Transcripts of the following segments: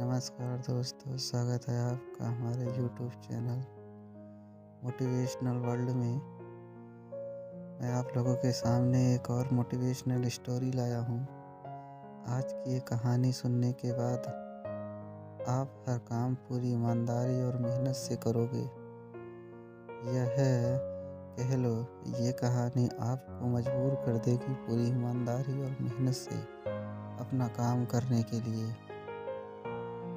नमस्कार दोस्तों, स्वागत है आपका हमारे यूट्यूब चैनल मोटिवेशनल वर्ल्ड में। मैं आप लोगों के सामने एक और मोटिवेशनल स्टोरी लाया हूँ। आज की ये कहानी सुनने के बाद आप हर काम पूरी ईमानदारी और मेहनत से करोगे। यह है, कह लो, ये कहानी आपको मजबूर कर देगी पूरी ईमानदारी और मेहनत से अपना काम करने के लिए।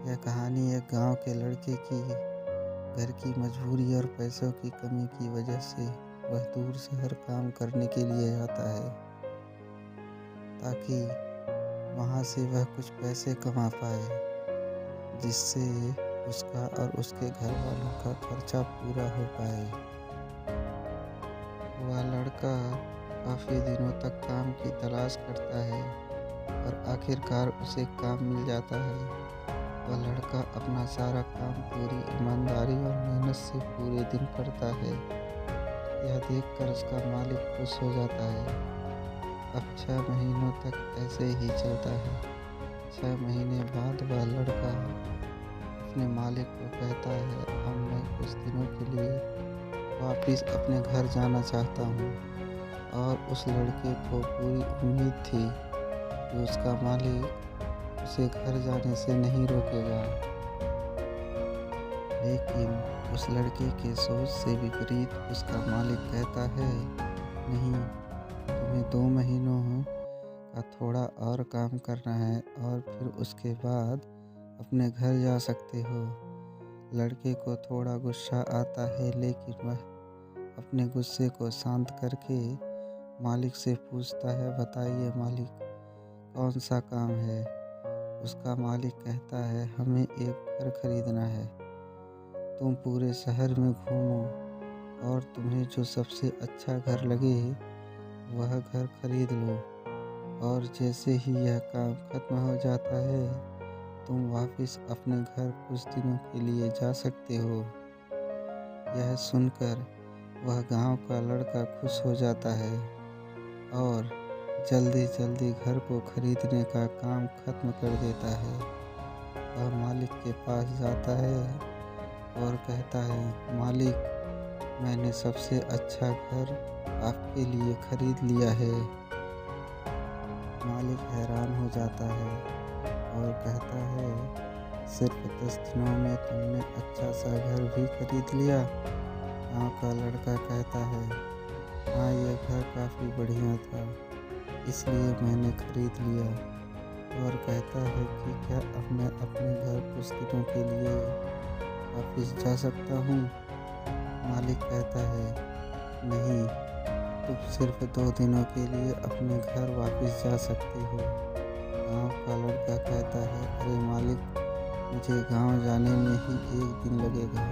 यह कहानी एक गांव के लड़के की घर की मजबूरी और पैसों की कमी की वजह से वह दूर शहर काम करने के लिए आता है, ताकि वहां से वह कुछ पैसे कमा पाए, जिससे उसका और उसके घर वालों का खर्चा पूरा हो पाए। वह लड़का काफ़ी दिनों तक काम की तलाश करता है और आखिरकार उसे काम मिल जाता है। वह लड़का अपना सारा काम पूरी ईमानदारी और मेहनत से पूरे दिन करता है। यह देखकर उसका मालिक खुश हो जाता है। अब 6 महीनों तक ऐसे ही चलता है। 6 महीने बाद वह लड़का अपने मालिक को कहता है, अब मैं कुछ दिनों के लिए वापस अपने घर जाना चाहता हूँ। और उस लड़के को पूरी उम्मीद थी कि उसका मालिक उसे घर जाने से नहीं रोकेगा, लेकिन उस लड़के के सोच से विपरीत उसका मालिक कहता है, नहीं, तुम्हें 2 महीनों का थोड़ा और काम करना है और फिर उसके बाद अपने घर जा सकते हो। लड़के को थोड़ा गुस्सा आता है, लेकिन वह अपने गुस्से को शांत करके मालिक से पूछता है, बताइए मालिक, कौन सा काम है। उसका मालिक कहता है, हमें एक घर खरीदना है। तुम पूरे शहर में घूमो और तुम्हें जो सबसे अच्छा घर लगे वह घर खरीद लो, और जैसे ही यह काम खत्म हो जाता है तुम वापस अपने घर कुछ दिनों के लिए जा सकते हो। यह सुनकर वह गांव का लड़का खुश हो जाता है और जल्दी घर को खरीदने का काम खत्म कर देता है। वह मालिक के पास जाता है और कहता है, मालिक, मैंने सबसे अच्छा घर आपके लिए खरीद लिया है। मालिक हैरान हो जाता है और कहता है, सिर्फ 10 दिनों में तुमने अच्छा सा घर भी खरीद लिया। गाँव का लड़का कहता है, हाँ, यह घर काफ़ी बढ़िया था, इसलिए मैंने खरीद लिया। और कहता है कि क्या अब मैं अपने घर कुछ दिनों के लिए वापस जा सकता हूँ। मालिक कहता है, नहीं, तुम सिर्फ 2 दिनों के लिए अपने घर वापस जा सकते हो। गांव का लड़का कहता है, अरे मालिक, मुझे गांव जाने में ही 1 दिन लगेगा,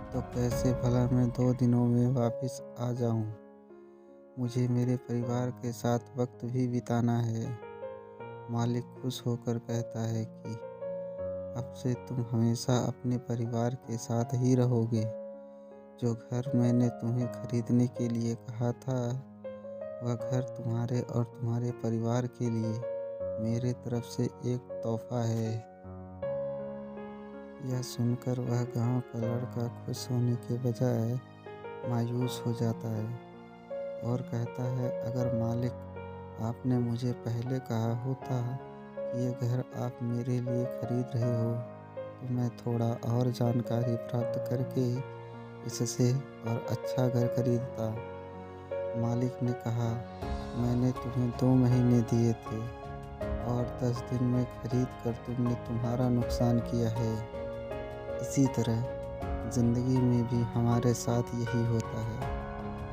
तो कैसे भला मैं 2 दिनों में वापस आ जाऊँ। मुझे मेरे परिवार के साथ वक्त भी बिताना है। मालिक खुश होकर कहता है कि अब से तुम हमेशा अपने परिवार के साथ ही रहोगे। जो घर मैंने तुम्हें खरीदने के लिए कहा था, वह घर तुम्हारे और तुम्हारे परिवार के लिए मेरे तरफ से एक तोहफा है। यह सुनकर वह गांव का लड़का खुश होने के बजाय मायूस हो जाता है और कहता है, अगर मालिक, आपने मुझे पहले कहा होता कि ये घर आप मेरे लिए खरीद रहे हो, तो मैं थोड़ा और जानकारी प्राप्त करके इससे और अच्छा घर खरीदता। मालिक ने कहा, मैंने तुम्हें 2 महीने दिए थे और 10 दिन में खरीद कर तुमने तुम्हारा नुकसान किया है। इसी तरह ज़िंदगी में भी हमारे साथ यही होता है।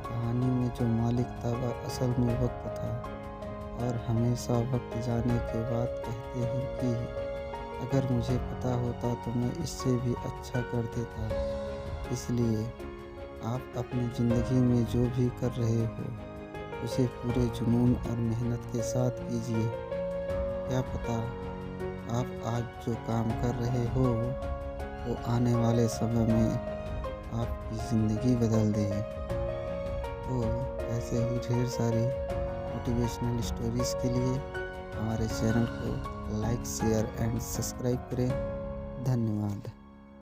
कहानी में जो मालिक था वह असल में वक्त था, और हमेशा वक्त जाने के बाद कहते हैं कि अगर मुझे पता होता तो मैं इससे भी अच्छा कर देता। इसलिए आप अपनी ज़िंदगी में जो भी कर रहे हो उसे पूरे जुनून और मेहनत के साथ कीजिए। क्या पता आप आज जो काम कर रहे हो वो आने वाले समय में आपकी ज़िंदगी बदल दे। तो ऐसे ही ढेर सारी मोटिवेशनल स्टोरीज़ के लिए हमारे चैनल को लाइक शेयर एंड सब्सक्राइब करें। धन्यवाद।